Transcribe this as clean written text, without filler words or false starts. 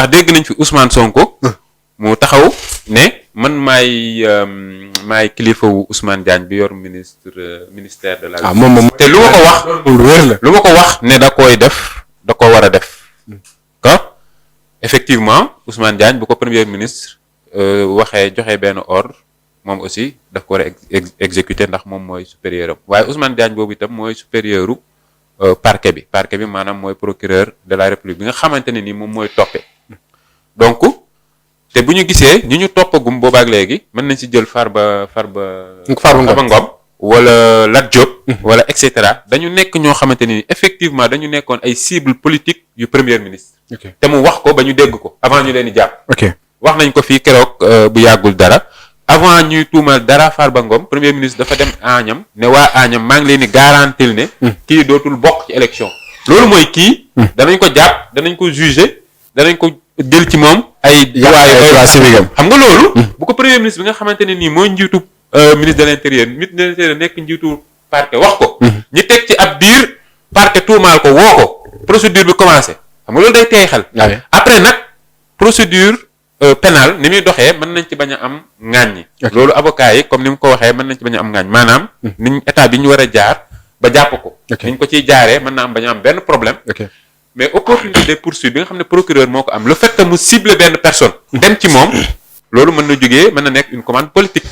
ndax dégg nañ fi Ousmane Sonko mu taxaw ne man maay kilifa wu Ousmane Diagne bi yor ministère de la moom te lu ma ko wax lu ma ko wax ne da ko war a def ka effectivement Ousmane Diagne bu ko premier ministre joxe benn ordre moom aussi daf ko war a exécuter ndax moom mooy supérieur am waaye Ousmane Diagne boobu itam mooy supérieur u parquet bi maanaam mooy procureur de la république bi nga xamante ne ni moom mooy toppe donc te bu ñu gisee ñu toppagum boobaak léegi mën nañ si jël Farba Ngom wala Lat Diop wala et cetera dañu nekk ñoo xamante ne ni effectivement dañu nekkoon ay cible politique yu premier ministre te mu wax ko ba ñu dégg ko avant ñu leen di jàpp wax nañ ko fii keroog bu yàggul dara avant ñuy tuumal dara Farba Ngom premier ministre dafa dem Agnam ne waa Agnam maa ngi leen di garantil ne kii dootul bokk ci élection loolu mooy kii danañ ko jàpp danañ ko juger danañ ko jël ci moom ay droit civique xam nga loolu bu ko premier ministre bi nga xamante ne nii mooy njiitu ministre de l'intérieur nekk njiitu parquet wax ko ñi teg ci ab biir parquet tuumaal ko woo ko procédure bi commencé xam nga loolu day tey xel après nag procédure pénal ni muy doxee mën nañ ci bañ a am ŋaaññi loolu avocat yi comme ni mu ko waxee mën nañ ci bañ a am ŋaañ maanaam niñ état bi ñu war a jaar ba jàpp ko niñ ko ciy jaaree mën na am bañ a am benn problème mais opportunité de poursuite bi nga xam ne procureur moo ko am le fait que mu cible benn personne dem ci moom loolu mën na jógee mën na nekk une commande politique